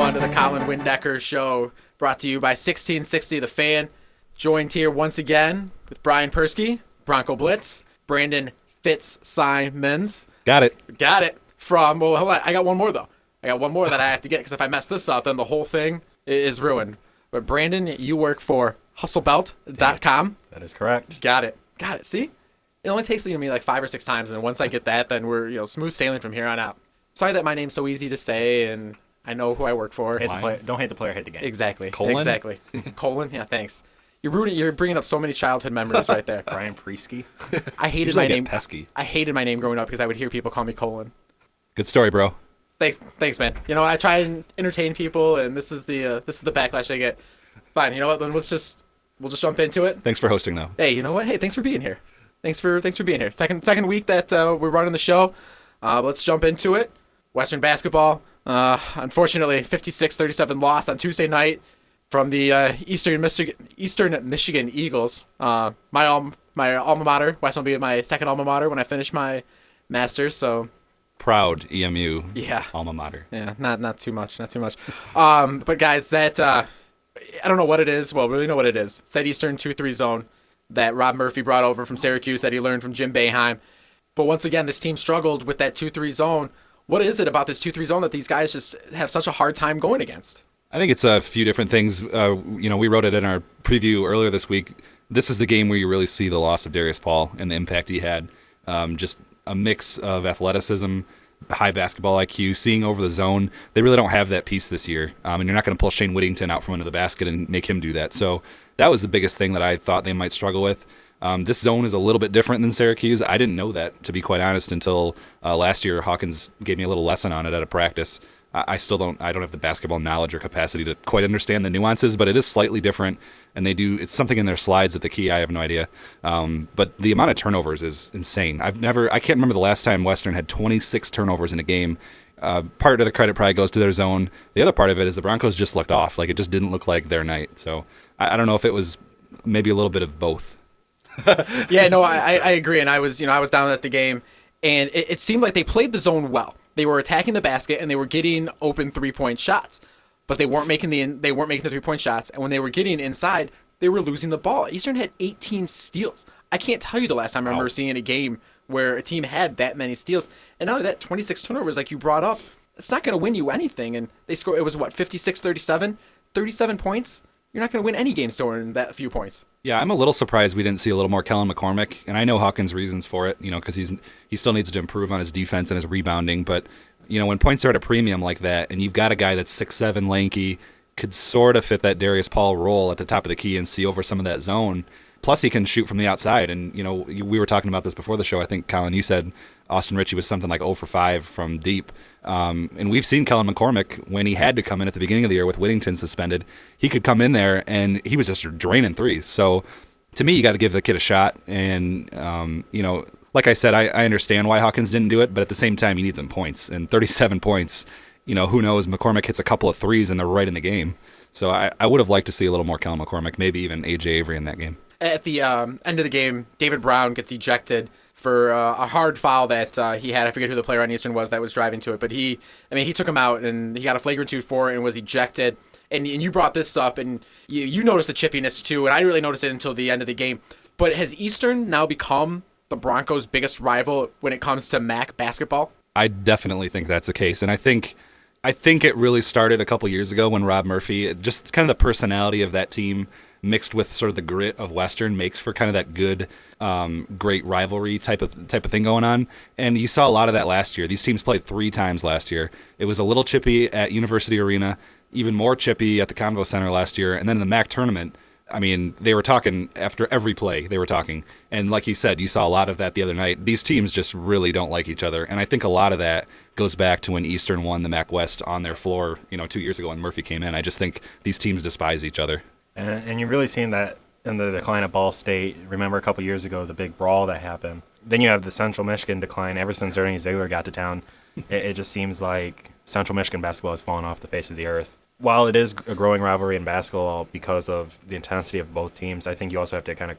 one to the Colin Windecker Show, brought to you by 1660 The Fan. Joined here once again with Brian Persky, Bronco Blitz, Brandon FItzsimons. Got it. From, well, hold on, I got one more, though. I got one more that I have to get, because if I mess this up, then the whole thing is ruined. But Brandon, you work for hustlebelt.com. That is correct. Got it. See? It only takes me like 5 or 6 times, and once I get that, then we're smooth sailing from here on out. Sorry that my name's so easy to say, and I know who I work for. Don't hate the player, hate the game. Exactly. Colin? Exactly. Colin? Yeah, thanks. You're bringing up so many childhood memories right there. Brian Persky. I hated Usually my name. Pesky. I hated my name growing up because I would hear people call me Colin. Good story, bro. Thanks, man. I try and entertain people, and this is the backlash I get. Fine. You know what? Then we'll just jump into it. Thanks for hosting, though. Hey, you know what? Hey, thanks for being here. Thanks for being here. Second week that we're running the show. Let's jump into it. Western basketball. Unfortunately, 56-37 loss on Tuesday night from the Eastern Michigan Eagles. My alma mater. West will be my second alma mater when I finish my master's. So Proud EMU. Yeah. Alma mater. Yeah, not too much. But guys, that I don't know what it is. Well, we really know what it is. It's that Eastern 2-3 zone that Rob Murphy brought over from Syracuse that he learned from Jim Boeheim. But once again, this team struggled with that 2-3 zone. What is it about this 2-3 zone that these guys just have such a hard time going against? I think it's a few different things. We wrote it in our preview earlier this week. This is the game where you really see the loss of Darius Paul and the impact he had. Just a mix of athleticism, high basketball IQ, seeing over the zone. They really don't have that piece this year. And you're not going to pull Shane Whittington out from under the basket and make him do that. So that was the biggest thing that I thought they might struggle with. This zone is a little bit different than Syracuse. I didn't know that, to be quite honest, until last year. Hawkins gave me a little lesson on it at a practice. I don't have the basketball knowledge or capacity to quite understand the nuances, but it is slightly different, and it's something in their slides at the key. I have no idea. But the amount of turnovers is insane. I can't remember the last time Western had 26 turnovers in a game. Part of the credit probably goes to their zone. The other part of it is the Broncos just looked off. Like, it just didn't look like their night. So I don't know if it was maybe a little bit of both. Yeah, no, I agree. And I was down at the game, and it seemed like they played the zone well. They were attacking the basket, and they were getting open 3-point shots, but they weren't making the 3-point shots. And when they were getting inside, they were losing the ball. Eastern had 18 steals. I can't tell you the last time I remember seeing a game where a team had that many steals. And not only that, 26 turnovers, like you brought up, it's not going to win you anything. And they scored, it was 56-37, 37 points. You're not going to win any game scoring that few points. Yeah, I'm a little surprised we didn't see a little more Kellen McCormick, and I know Hawkins' reasons for it, because he still needs to improve on his defense and his rebounding, but, when points are at a premium like that, and you've got a guy that's 6'7", lanky, could sort of fit that Darius Paul role at the top of the key and see over some of that zone, plus he can shoot from the outside, and, we were talking about this before the show. I think, Colin, you said Austin Ritchie was something like 0 for 5 from deep. And we've seen Kellen McCormick, when he had to come in at the beginning of the year with Whittington suspended, he could come in there and he was just draining threes. So to me, you got to give the kid a shot. And, like I said, I understand why Hawkins didn't do it, but at the same time, you need some points. And 37 points, who knows, McCormick hits a couple of threes and they're right in the game. So I would have liked to see a little more Kellen McCormick, maybe even A.J. Avery in that game. At the end of the game, David Brown gets ejected for a hard foul that he had. I forget who the player on Eastern was that was driving to it, but he took him out, and he got a flagrant 2 for it and was ejected. And you brought this up, and you noticed the chippiness too, and I didn't really notice it until the end of the game. But has Eastern now become the Broncos' biggest rival when it comes to MAC basketball? I definitely think that's the case, and I think it really started a couple years ago when Rob Murphy, just kind of the personality of that team mixed with sort of the grit of Western makes for kind of that good, great rivalry type of thing going on. And you saw a lot of that last year. These teams played 3 times last year. It was a little chippy at University Arena, even more chippy at the Convo Center last year, and then in the MAC tournament, they were talking after every play. They were talking. And like you said, you saw a lot of that the other night. These teams just really don't like each other. And I think a lot of that goes back to when Eastern won the MAC West on their floor, 2 years ago when Murphy came in. I just think these teams despise each other. And you're really seeing that in the decline of Ball State. Remember a couple years ago, the big brawl that happened. Then you have the Central Michigan decline ever since Ernie Ziegler got to town. It just seems like Central Michigan basketball has fallen off the face of the earth. While it is a growing rivalry in basketball because of the intensity of both teams, I think you also have to kind of,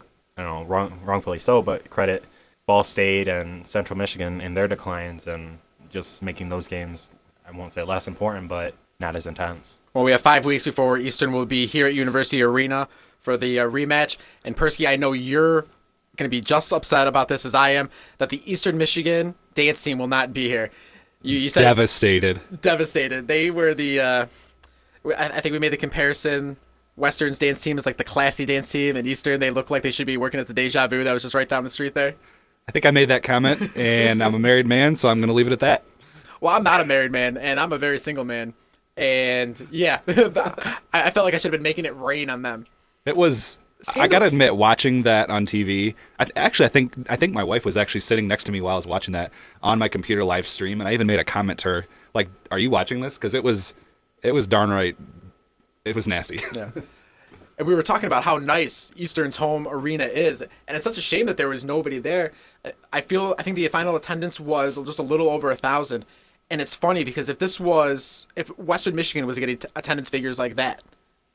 wrongfully so, but credit Ball State and Central Michigan in their declines and just making those games, I won't say less important, but not as intense. Well, we have 5 weeks before Eastern will be here at University Arena for the rematch. And Persky, I know you're going to be just upset about this as I am, that the Eastern Michigan dance team will not be here. You said Devastated. They were the, I think we made the comparison. Western's dance team is like the classy dance team, and Eastern, they look like they should be working at the Deja Vu that was just right down the street there. I think I made that comment, and I'm a married man, so I'm going to leave it at that. Well, I'm not a married man, and I'm a very single man. And, yeah, I felt like I should have been making it rain on them. It was... I got to admit, watching that on TV, I think my wife was actually sitting next to me while I was watching that on my computer live stream, and I even made a comment to her, like, are you watching this? Because it was darn right, it was nasty. Yeah. And we were talking about how nice Eastern's home arena is, and it's such a shame that there was nobody there. I think the final attendance was just a little over 1,000, and it's funny because if Western Michigan was getting attendance figures like that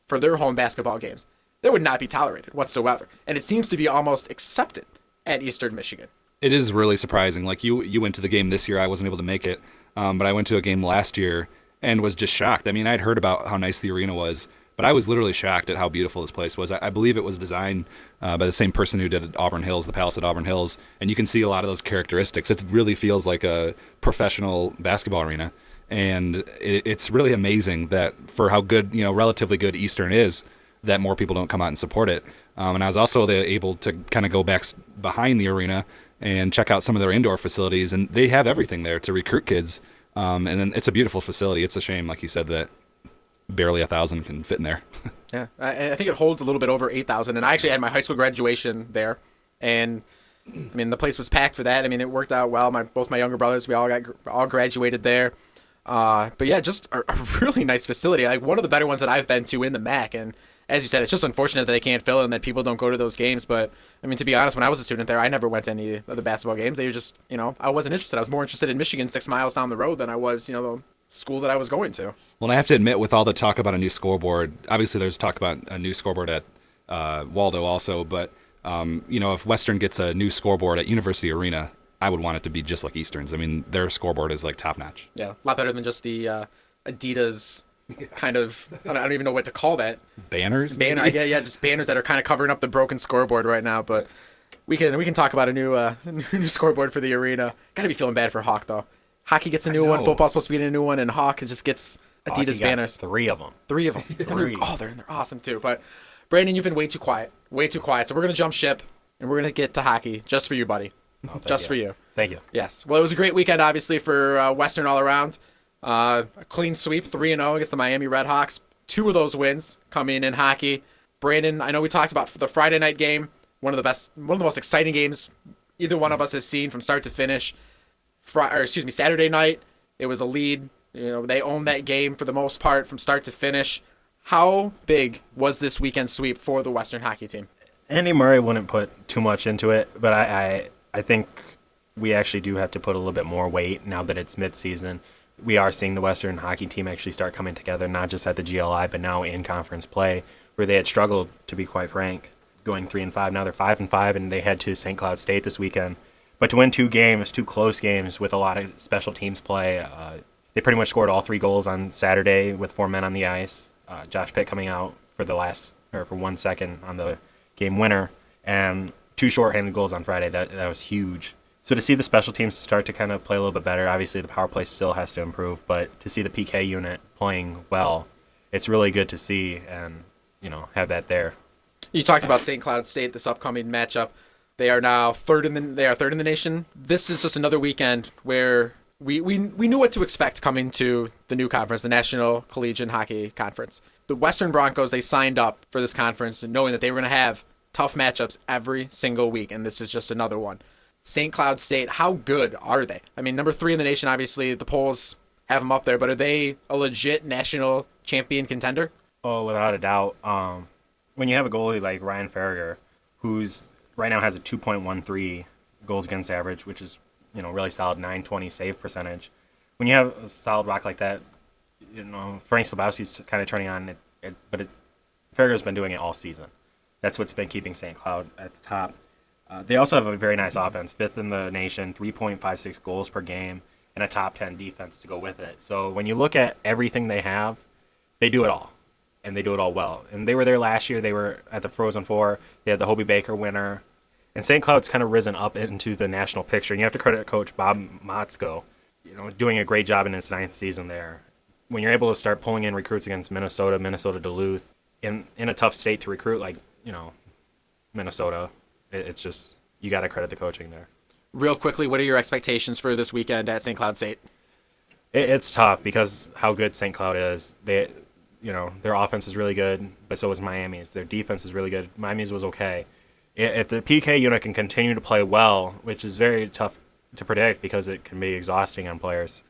for their home basketball games, that would not be tolerated whatsoever. And it seems to be almost accepted at Eastern Michigan. It is really surprising. Like, you went to the game this year. I wasn't able to make it, but I went to a game last year and was just shocked. I mean, I'd heard about how nice the arena was, but I was literally shocked at how beautiful this place was. I believe it was designed by the same person who did Auburn Hills, the Palace at Auburn Hills, and you can see a lot of those characteristics. It really feels like a professional basketball arena, and it's really amazing that for how good, relatively good Eastern is, that more people don't come out and support it. And I was also able to kind of go back behind the arena and check out some of their indoor facilities, and they have everything there to recruit kids. And then it's a beautiful facility. It's a shame, like you said, that barely 1,000 can fit in there. Yeah, I think it holds a little bit over 8,000. And I actually had my high school graduation there, and I mean the place was packed for that. I mean it worked out well. Both my younger brothers, we all graduated there. But yeah, just a really nice facility, like one of the better ones that I've been to in the MAC. And as you said, it's just unfortunate that they can't fill it and that people don't go to those games. But, I mean, to be honest, when I was a student there, I never went to any of the basketball games. They were just, I wasn't interested. I was more interested in Michigan 6 miles down the road than I was, the school that I was going to. Well, I have to admit, with all the talk about a new scoreboard, obviously there's talk about a new scoreboard at Waldo also. But, if Western gets a new scoreboard at University Arena, I would want it to be just like Eastern's. I mean, their scoreboard is, like, top-notch. Yeah, a lot better than just the Adidas kind of, I don't even know what to call that. Banners? Yeah, just banners that are kind of covering up the broken scoreboard right now. But we can talk about a new scoreboard for the arena. Got to be feeling bad for Hawk, though. Hockey gets a new one, football's supposed to be a new one, and Hawk just gets Adidas banners. 3 of them. 3 of them. They're awesome, too. But, Brandon, you've been way too quiet. So we're going to jump ship, and we're going to get to hockey just for you, buddy. For you. Thank you. Yes. Well, it was a great weekend, obviously, for Western all around. A clean sweep, 3-0 against the Miami Redhawks. 2 of those wins coming in hockey. Brandon, I know we talked about the Friday night game, one of the most exciting games either one of us has seen from start to finish. Saturday night, it was a lead. They owned that game for the most part from start to finish. How big was this weekend sweep for the Western hockey team? Andy Murray wouldn't put too much into it, but I think we actually do have to put a little bit more weight now that it's mid-season. We are seeing the Western hockey team actually start coming together, not just at the GLI, but now in conference play, where they had struggled, to be quite frank, going 3-5. Now they're 5-5, and they head to St. Cloud State this weekend. But to win 2 close games with a lot of special teams play, they pretty much scored all 3 goals on Saturday with 4 men on the ice. Josh Pitt coming out for 1 second on the game winner, and 2 shorthanded goals on Friday. That was huge. So to see the special teams start to kind of play a little bit better, obviously the power play still has to improve, but to see the PK unit playing well, it's really good to see and, have that there. You talked about St. Cloud State, this upcoming matchup. They are now third in the nation. This is just another weekend where we knew what to expect coming to the new conference, the National Collegiate Hockey Conference. The Western Broncos, they signed up for this conference knowing that they were going to have tough matchups every single week, and this is just another one. St. Cloud State, how good are they? I mean, number 3 in the nation, obviously, the polls have them up there, but are they a legit national champion contender? Oh, without a doubt. When you have a goalie like Ryan Farragher, who's right now has a 2.13 goals against average, which is, really solid, 920 save percentage. When you have a solid rock like that, Frank Slabowski's kind of turning on it, but Farragher's been doing it all season. That's what's been keeping St. Cloud at the top. They also have a very nice offense, 5th in the nation, 3.56 goals per game. and a top 10 defense to go with it. So when you look at everything they have, they do it all, and they do it all well. And they were there last year. They were at the Frozen Four. They had the Hobie Baker winner. And St. Cloud's kind of risen up into the national picture. And you have to credit Coach Bob Motzko, doing a great job in his 9th season there. When you're able to start pulling in recruits against Minnesota Duluth, in a tough state to recruit like, Minnesota, it's just, you got to credit the coaching there. Real quickly, what are your expectations for this weekend at St. Cloud State? It's tough because how good St. Cloud is. Their offense is really good, but so is Miami's. Their defense is really good. Miami's was okay. If the PK unit can continue to play well, which is very tough to predict because it can be exhausting on players,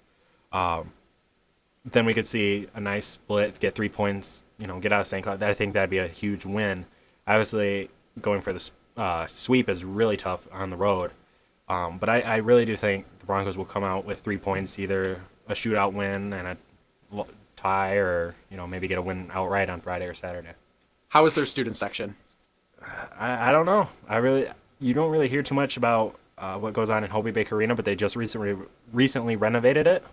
then we could see a nice split, get 3 points, get out of St. Cloud. I think that'd be a huge win. Obviously, going for the sweep is really tough on the road, but I really do think the Broncos will come out with 3 points, either a shootout win and a tie, or maybe get a win outright on Friday or Saturday. How is their student section? I don't know. You don't really hear too much about what goes on in Hobie Baker Arena, but they just recently renovated it.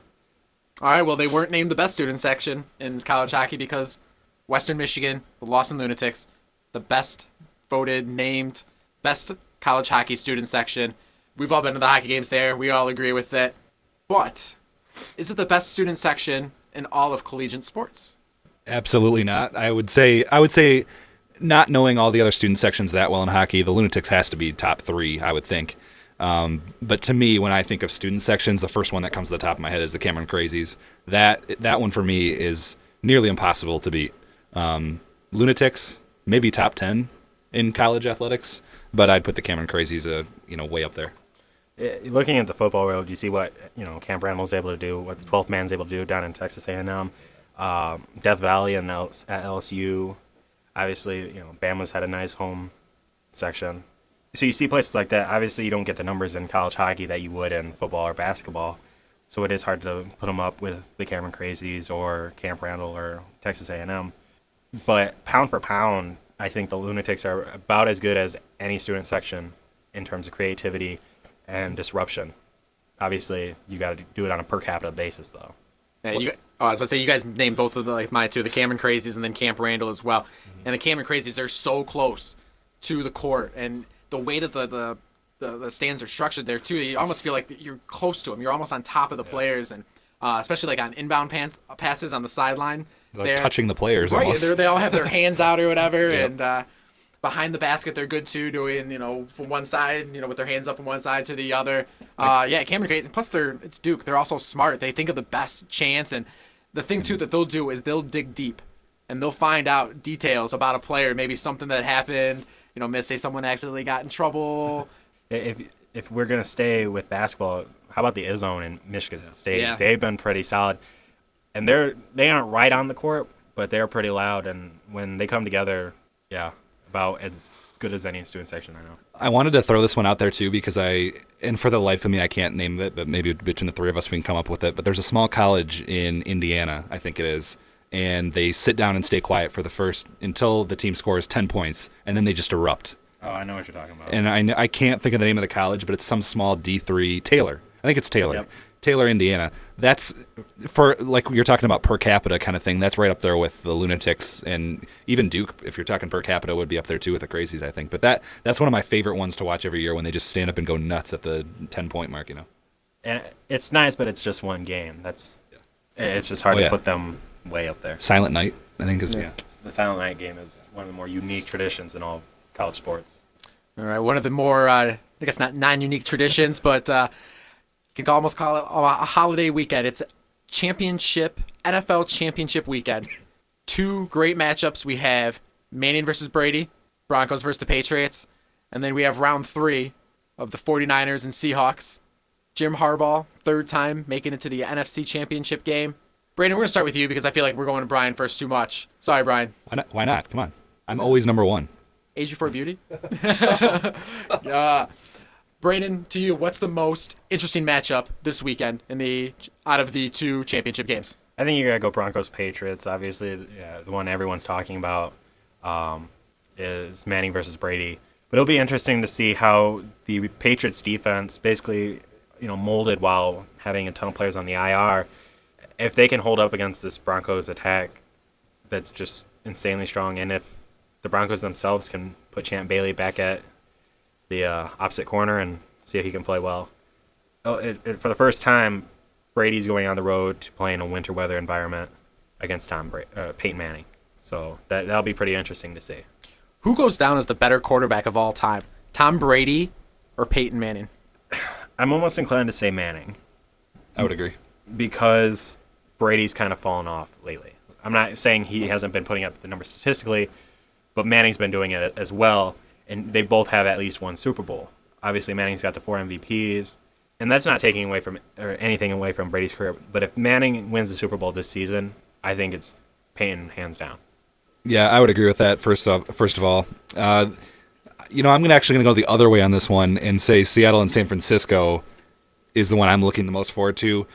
All right, well, they weren't named the best student section in college hockey because Western Michigan, the Lawson Lunatics, the best voted, named best college hockey student section. We've all been to the hockey games there. We all agree with it. But is it the best student section in all of collegiate sports? Absolutely not. I would say not knowing all the other student sections that well in hockey, the Lunatics has to be top 3, I would think. But to me, when I think of student sections, the first one that comes to the top of my head is the Cameron Crazies. That one for me is nearly impossible to beat. Lunatics, maybe top 10 in college athletics, but I'd put the Cameron Crazies way up there. Looking at the football world, you see what Camp Randall's able to do, what the 12th man's able to do down in Texas A&M, Death Valley and at LSU. Obviously, Bama's had a nice home section. So you see places like that. Obviously, you don't get the numbers in college hockey that you would in football or basketball. So it is hard to put them up with the Cameron Crazies or Camp Randall or Texas A&M. But pound for pound, I think the Lunatics are about as good as any student section in terms of creativity and disruption. Obviously, you got to do it on a per capita basis, though. Yeah, I was about to say, you guys named both of mine too, the Cameron Crazies and then Camp Randall as well. Mm-hmm. And the Cameron Crazies, they're so close to the court, and the way that the stands are structured there too, you almost feel like you're close to them. You're almost on top of the players, and especially on inbound passes on the sideline. They're touching the players, right? Almost. They all have their hands out or whatever, yep. And behind the basket they're good too, doing from one side, with their hands up from one side to the other. Cameron Crazies. Plus, it's Duke. They're also smart. They think of the best chance, and the thing too that they'll do is they'll dig deep, and they'll find out details about a player, maybe something that happened. Say someone accidentally got in trouble. If we're gonna stay with basketball, how about the Izzone in Michigan State? Yeah. They've been pretty solid, and they aren't right on the court, but they're pretty loud. And when they come together, about as good as any student section I know. I wanted to throw this one out there too because and for the life of me, I can't name it, but maybe between the three of us we can come up with it. But there's a small college in Indiana, I think it is. And they sit down and stay quiet for the first until the team scores 10 points, and then they just erupt. Oh, I know what you're talking about. And I can't think of the name of the college, but it's some small D3 Taylor. I think it's Taylor. Yep. Taylor, Indiana. That's for like you're talking about per capita kind of thing. That's right up there with the Lunatics, and even Duke, if you're talking per capita, would be up there too with the Crazies, I think. But that's one of my favorite ones to watch every year when they just stand up and go nuts at the 10-point mark. And it's nice, but it's just one game. It's just hard to put them way up there. Silent Night, I think is The Silent Night game is one of the more unique traditions in all of college sports. All right, one of the more I guess not non-unique traditions, but you can almost call it a holiday weekend. It's NFL championship weekend. Two great matchups. We have Manning versus Brady, Broncos versus the Patriots, and then we have round 3 of the 49ers and Seahawks. Jim Harbaugh, third time making it to the NFC championship game. Brandon, we're going to start with you because I feel like we're going to Brian first too much. Sorry, Brian. Why not? Come on. I'm always number one. Age before beauty? Brandon, to you, what's the most interesting matchup this weekend out of the two championship games? I think you got to go Broncos Patriots. Obviously, the one everyone's talking about is Manning versus Brady. But it'll be interesting to see how the Patriots defense basically, molded while having a ton of players on the IR, if they can hold up against this Broncos attack that's just insanely strong, and if the Broncos themselves can put Champ Bailey back at the opposite corner and see if he can play well. For the first time, Brady's going on the road to play in a winter weather environment against Peyton Manning. So that'll be pretty interesting to see. Who goes down as the better quarterback of all time? Tom Brady or Peyton Manning? I'm almost inclined to say Manning. I would agree. Because Brady's kind of fallen off lately. I'm not saying he hasn't been putting up the numbers statistically, but Manning's been doing it as well, and they both have at least one Super Bowl. Obviously, Manning's got the 4 MVPs, and that's not taking away from or anything away from Brady's career. But if Manning wins the Super Bowl this season, I think it's Peyton hands down. Yeah, I would agree with that. First of all, I'm actually going to go the other way on this one and say Seattle and San Francisco is the one I'm looking the most forward to.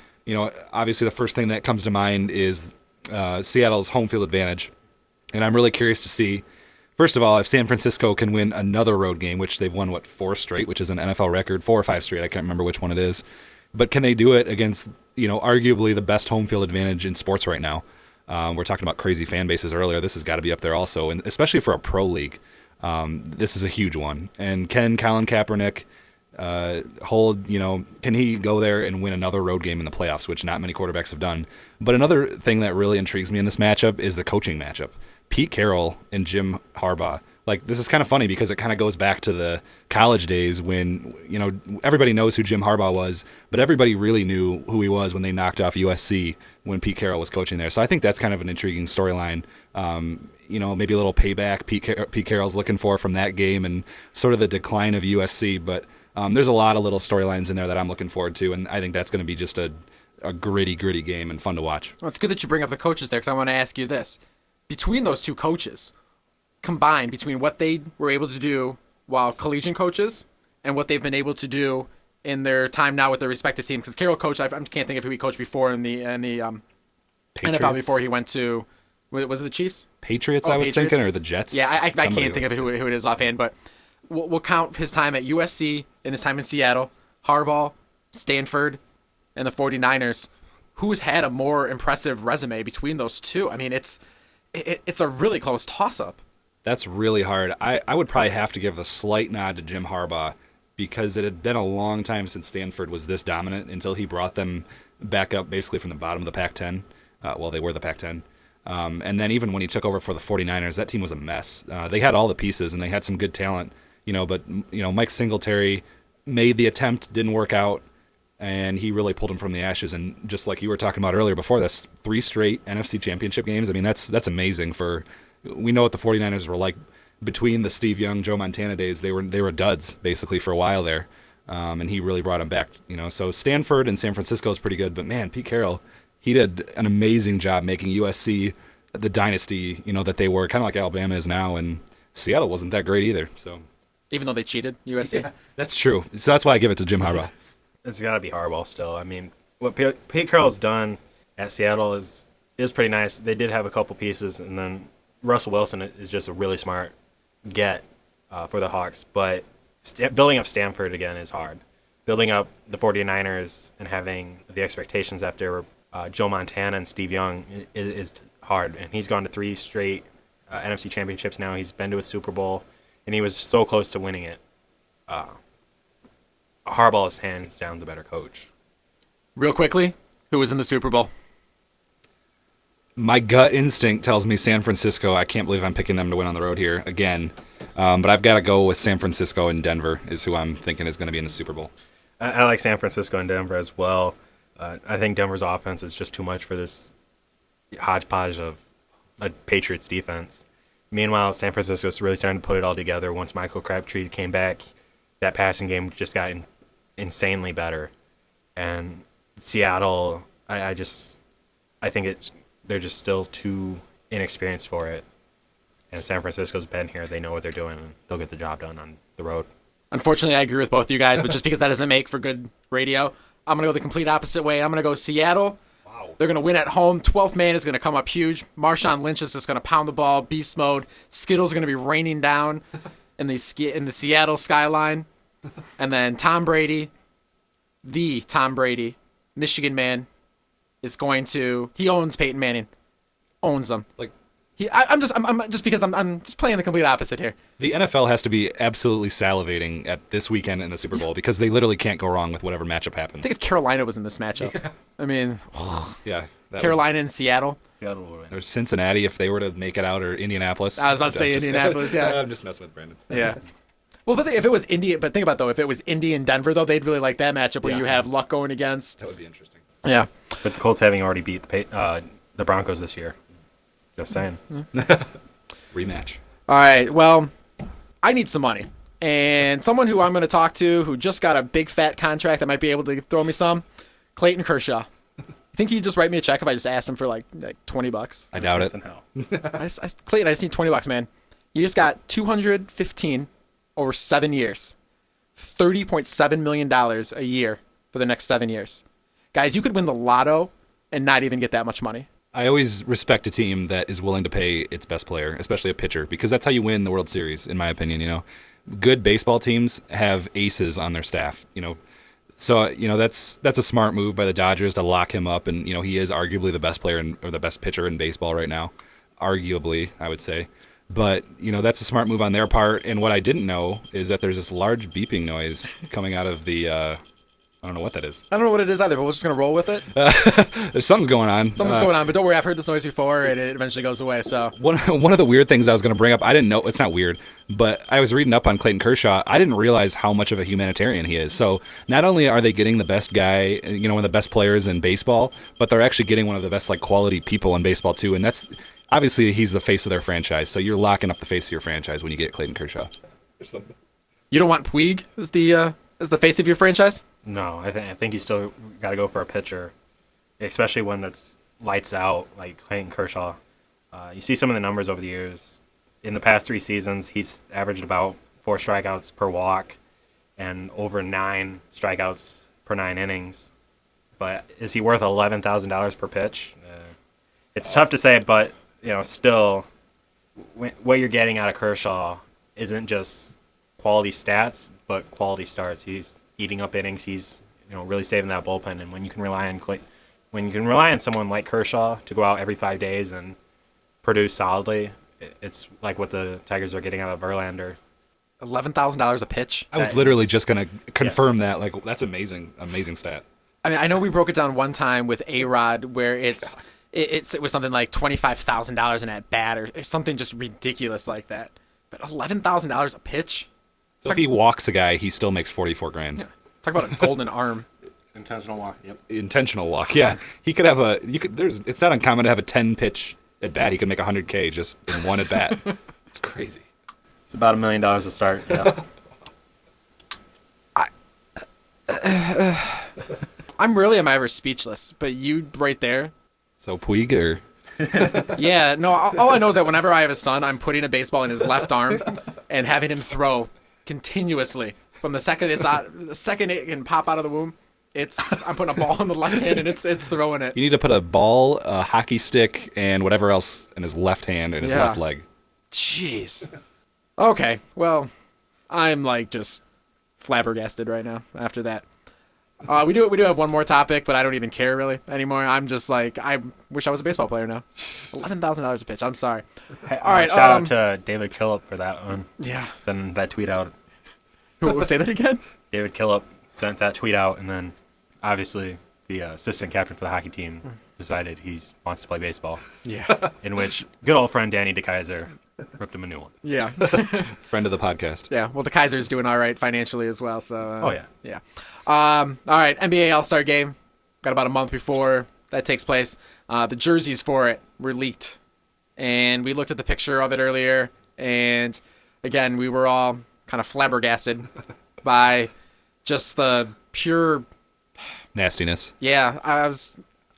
Obviously the first thing that comes to mind is Seattle's home field advantage, and I'm really curious to see, first of all, if San Francisco can win another road game, which they've won 4 straight, which is an NFL record, 4 or 5 straight. I can't remember which one it is, but can they do it against arguably the best home field advantage in sports right now? We're talking about crazy fan bases earlier. This has got to be up there also, and especially for a pro league. This is a huge one. And can Colin Kaepernick can he go there and win another road game in the playoffs, which not many quarterbacks have done? But another thing that really intrigues me in this matchup is the coaching matchup. Pete Carroll and Jim Harbaugh. Like, this is kind of funny because it kind of goes back to the college days when, everybody knows who Jim Harbaugh was, but everybody really knew who he was when they knocked off USC when Pete Carroll was coaching there. So I think that's kind of an intriguing storyline. Maybe a little payback Pete Carroll's looking for from that game and sort of the decline of USC. But there's a lot of little storylines in there that I'm looking forward to, and I think that's going to be just a gritty game and fun to watch. Well, it's good that you bring up the coaches there, because I want to ask you this. Between those two coaches, combined between what they were able to do while collegiate coaches and what they've been able to do in their time now with their respective teams, because Carroll coached, I can't think of who he coached before in the NFL before he went to, was it the Chiefs? Patriots, I was Patriots? thinking, or the Jets. Yeah, I can't think of who it is offhand, but we'll count his time at USC and his time in Seattle, Harbaugh, Stanford, and the 49ers. Who's had a more impressive resume between those two? I mean, it's a really close toss-up. That's really hard. I would probably have to give a slight nod to Jim Harbaugh because it had been a long time since Stanford was this dominant until he brought them back up basically from the bottom of the Pac-10. They were the Pac-10. And then even when he took over for the 49ers, that team was a mess. They had all the pieces and they had some good talent, but Mike Singletary made the attempt, didn't work out, and he really pulled him from the ashes. And just like you were talking about earlier before this, 3 straight NFC championship games. I mean, that's amazing. We know what the 49ers were like between the Steve Young, Joe Montana days. They were duds basically for a while there, and he really brought them back. So Stanford and San Francisco is pretty good, but man, Pete Carroll, he did an amazing job making USC the dynasty that they were, kind of like Alabama is now, and Seattle wasn't that great either. So even though they cheated, USC. Yeah, that's true. So that's why I give it to Jim Harbaugh. It's got to be Harbaugh still. I mean, what Pete Carroll's done at Seattle is pretty nice. They did have a couple pieces, and then Russell Wilson is just a really smart get for the Hawks. But building up Stanford again is hard. Building up the 49ers and having the expectations after Joe Montana and Steve Young is hard. And he's gone to 3 straight NFC championships now. He's been to a Super Bowl, and he was so close to winning it. Harbaugh is hands down the better coach. Real quickly, who was in the Super Bowl? My gut instinct tells me San Francisco. I can't believe I'm picking them to win on the road here again. But I've got to go with San Francisco and Denver is who I'm thinking is going to be in the Super Bowl. I like San Francisco and Denver as well. I think Denver's offense is just too much for this hodgepodge of a Patriots defense. Meanwhile, San Francisco's really starting to put it all together. Once Michael Crabtree came back, that passing game just got insanely better. And Seattle, I think they're just still too inexperienced for it. And San Francisco's been here. They know what they're doing, and they'll get the job done on the road. Unfortunately, I agree with both of you guys, but just because that doesn't make for good radio, I'm going to go the complete opposite way. I'm going to go Seattle. Wow. They're going to win at home. 12th man is going to come up huge. Marshawn Lynch is just going to pound the ball, beast mode. Skittles are going to be raining down in the Seattle skyline. And then Tom Brady, the Tom Brady, Michigan man is going to. He owns Peyton Manning. Owns them. Like I'm just playing the complete opposite here. the NFL has to be absolutely salivating at this weekend in the Super Bowl because they literally can't go wrong with whatever matchup happens. I think if Carolina was in this matchup, I mean, Yeah, Carolina and Seattle. Seattle will win. or Cincinnati if they were to make it out, or Indianapolis. I was about to say Indianapolis. Yeah, I'm just messing with Brandon. yeah. Well, but if it was Indy, but think about though, if it was Indy and Denver though, they'd really like that matchup where Yeah. you have Luck going against. That would be interesting. Yeah. But the Colts having already beat the Broncos this year. Just saying. Rematch. All right. Well, I need some money, and someone who I'm going to talk to who just got a big fat contract that might be able to throw me some, Clayton Kershaw. You think he'd just write me a check if I just asked him for like $20? I doubt it. In hell. Clayton, I just need $20, man. You just got 215 over 7 years, $30.7 million a year for the next 7 years. Guys, you could win the lotto and not even get that much money. I always respect a team that is willing to pay its best player, especially a pitcher, because that's how you win the World Series, in my opinion. Good baseball teams have aces on their staff. So that's a smart move by the Dodgers to lock him up, and he is arguably the best player or the best pitcher in baseball right now, arguably I would say. But that's a smart move on their part. And what I didn't know is that there's this large beeping noise coming out of the. I don't know what that is. I don't know what it is either, but we're just going to roll with it. There's something's going on. Something's going on, but don't worry, I've heard this noise before, and it eventually goes away. So One of the weird things I was going to bring up, I didn't know, it's not weird, but I was reading up on Clayton Kershaw. I didn't realize how much of a humanitarian he is. So not only are they getting the best guy, one of the best players in baseball, but they're actually getting one of the best quality people in baseball too. And that's obviously he's the face of their franchise. So you're locking up the face of your franchise when you get Clayton Kershaw. you don't want Puig as the face of your franchise? No, I think you still got to go for a pitcher, especially when it's lights out like Clayton Kershaw. You see some of the numbers over the years. In the past 3 seasons, he's averaged about 4 strikeouts per walk and over 9 strikeouts per 9 innings. But is he worth $11,000 per pitch? It's tough to say, but still, what you're getting out of Kershaw isn't just quality stats, but quality starts. He's eating up innings. He's really saving that bullpen. And when you can rely on someone like Kershaw to go out every 5 days and produce solidly, it's like what the Tigers are getting out of Verlander. $11,000 a pitch. I was literally just going to confirm that. That's amazing stat. I mean, I know we broke it down one time with A-Rod where it was something like $25,000 an at bat or something just ridiculous like that. But $11,000 a pitch. So if he walks a guy, he still makes $44,000. Yeah. Talk about a golden arm. Intentional walk. Yep. Intentional walk. Yeah, he could have it's not uncommon to have a 10 pitch at bat. He could make $100K just in one at bat. It's crazy. It's about $1 million to start. Yeah. I'm ever speechless, but you right there. So Puig or Yeah, no, all I know is that whenever I have a son, I'm putting a baseball in his left arm and having him throw continuously. From the second it can pop out of the womb, I'm putting a ball in the left hand and it's throwing it. you need to put a ball, a hockey stick, and whatever else in his left hand and his left leg. Jeez. Okay, well, I'm just flabbergasted right now after that. We do have one more topic, but I don't even care really anymore. I'm just I wish I was a baseball player now. $11,000 a pitch. I'm sorry. All right, Shout out to David Killip for that one. Yeah. Sending that tweet out. Say that again? David Killip sent that tweet out, and then obviously the assistant captain for the hockey team decided he wants to play baseball. Yeah. In which good old friend Danny DeKaiser ripped him a new one. Yeah. Friend of the podcast. Yeah. Well, the Kaiser's doing all right financially as well. So. Oh yeah. Yeah. All right. NBA All-Star Game. Got about a month before that takes place. The jerseys for it were leaked, and we looked at the picture of it earlier, and again we were all kind of flabbergasted by just the pure Nastiness. Yeah, I was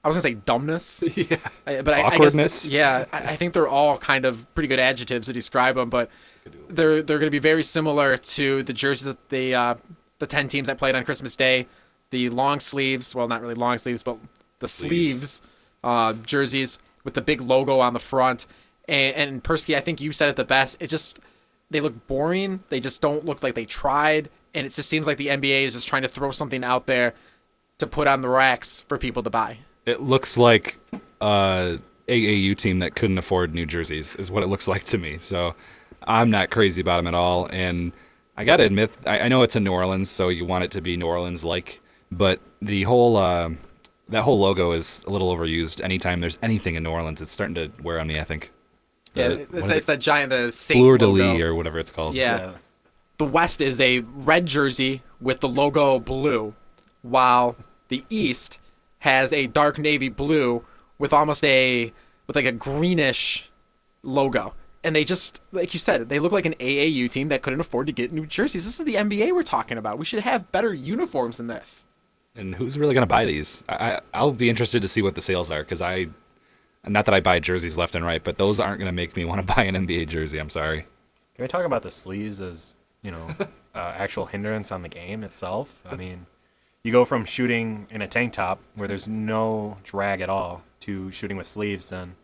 gonna say dumbness. Yeah. But Awkwardness. I guess, I think they're all kind of pretty good adjectives to describe them. But they're going to be very similar to the jersey that the 10 teams that played on Christmas Day, the long sleeves. Well, not really long sleeves, but the sleeves jerseys with the big logo on the front. And Persky, I think you said it the best. They look boring. They just don't look like they tried. And it just seems like the NBA is just trying to throw something out there to put on the racks for people to buy. It looks like AAU team that couldn't afford new jerseys is what it looks like to me. So I'm not crazy about them at all. And I got to admit, I know it's in New Orleans, so you want it to be New Orleans-like, but the whole that whole logo is a little overused. Anytime there's anything in New Orleans, it's starting to wear on me, I think. Yeah, it's that giant, the Saint Fleur de logo. Lis or whatever it's called. Yeah. The West is a red jersey with the logo blue, while the East has a dark navy blue with almost with like a greenish logo. And they just, like you said, they look like an AAU team that couldn't afford to get new jerseys. This is the NBA we're talking about. We should have better uniforms than this. And who's really going to buy these? I'll be interested to see what the sales are, because not that I buy jerseys left and right, but those aren't going to make me want to buy an NBA jersey. I'm sorry. Can we talk about the sleeves as, actual hindrance on the game itself? I mean, you go from shooting in a tank top where there's no drag at all to shooting with sleeves, and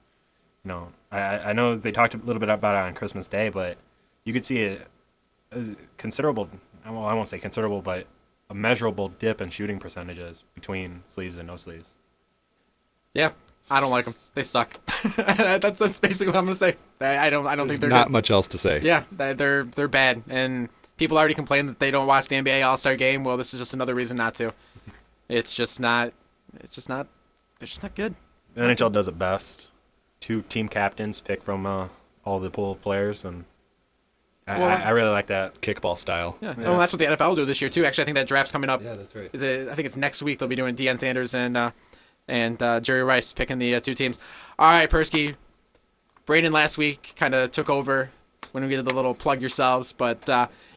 I know they talked a little bit about it on Christmas Day, but you could see a considerable, well, I won't say considerable, but a measurable dip in shooting percentages between sleeves and no sleeves. Yeah, I don't like them. They suck. That's basically what I'm gonna say. I don't think they're not good. much else to say. Yeah, they're bad, and people already complain that they don't watch the NBA All-Star Game. Well, this is just another reason not to. They're just not good. The NHL does it best. 2 team captains pick from all the pool of players, and I really like that kickball style. Yeah. Well, that's what the NFL will do this year too. Actually, I think that draft's coming up. Yeah, that's right. I think it's next week. They'll be doing Deion Sanders and Jerry Rice picking the 2 teams. All right, Persky. Braden last week kind of took over when we did the little plug yourselves, but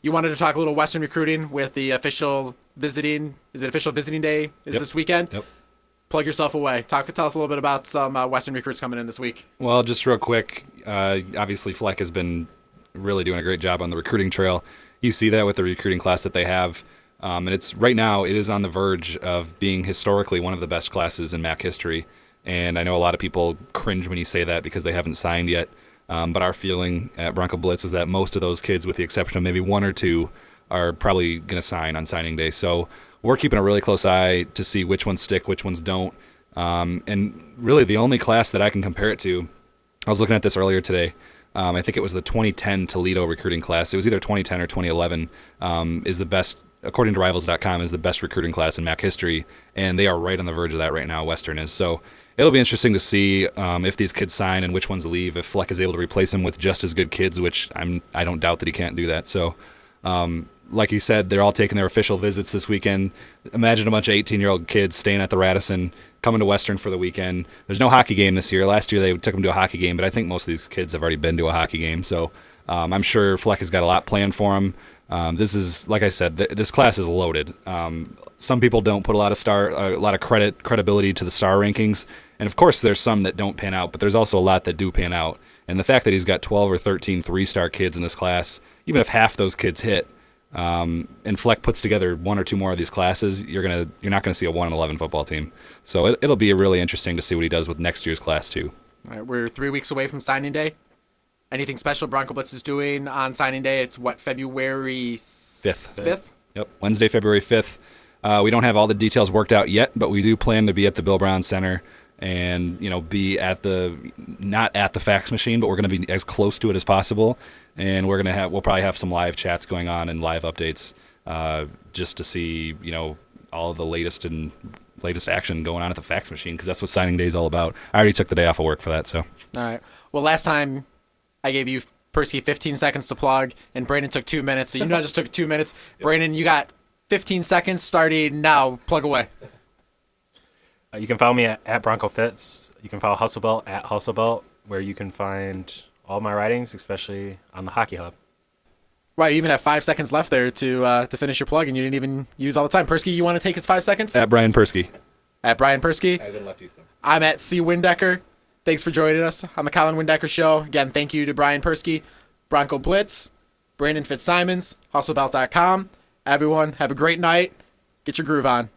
you wanted to talk a little Western recruiting with the official visiting. Is it official visiting day? This weekend? Yep. Plug yourself away. Tell us a little bit about some Western recruits coming in this week. Well, just real quick, obviously Fleck has been really doing a great job on the recruiting trail. You see that with the recruiting class that they have. And it's right now it is on the verge of being historically one of the best classes in MAC history. And I know a lot of people cringe when you say that because they haven't signed yet. But our feeling at Bronco Blitz is that most of those kids, with the exception of maybe 1 or 2, are probably going to sign on signing day. So we're keeping a really close eye to see which ones stick, which ones don't. And really the only class that I can compare it to, I was looking at this earlier today. I think it was the 2010 Toledo recruiting class. It was either 2010 or 2011 is the best, according to Rivals.com, is the best recruiting class in MAC history. And they are right on the verge of that right now, Western is. So it'll be interesting to see if these kids sign and which ones leave, if Fleck is able to replace them with just as good kids, which I don't doubt that he can't do that. So like you said, they're all taking their official visits this weekend. Imagine a bunch of 18-year-old kids staying at the Radisson, coming to Western for the weekend. There's no hockey game this year. Last year they took them to a hockey game, but I think most of these kids have already been to a hockey game. So I'm sure Fleck has got a lot planned for them. This is, like I said, this class is loaded. Some people don't put a lot of credibility to the star rankings, and of course there's some that don't pan out, but there's also a lot that do pan out. And the fact that he's got 12 or 13 3-star kids in this class, even if half those kids hit, and Fleck puts together 1 or 2 more of these classes, you're not gonna see a 1-11 football team. So it'll be really interesting to see what he does with next year's class too. All right, we're 3 weeks away from signing day. Anything special Bronco Blitz is doing on signing day? It's February 5th? Yep, Wednesday, February 5th. We don't have all the details worked out yet, but we do plan to be at the Bill Brown Center and be at not at the fax machine, but we're going to be as close to it as possible. And we'll probably have some live chats going on and live updates just to see all of the latest action going on at the fax machine, because that's what signing day is all about. I already took the day off of work for that. So all right. Well, last time I gave you Persky 15 seconds to plug, and Brandon took 2 minutes. So I just took 2 minutes. Brandon, you got 15 seconds starting now. Plug away. You can follow me at Bronco Fitz. You can follow Hustlebelt at Hustlebelt, where you can find all my writings, especially on the Hockey Hub. Right, you even have 5 seconds left there to finish your plug, and you didn't even use all the time. Persky, you want to take his 5 seconds? At Brian Persky. At Brian Persky. I then left you some. I'm at C. Windecker. Thanks for joining us on the Colin Windecker Show. Again, thank you to Brian Persky, Bronco Blitz, Brandon FitzsimonsHustleBelt.com. Everyone, have a great night. Get your groove on.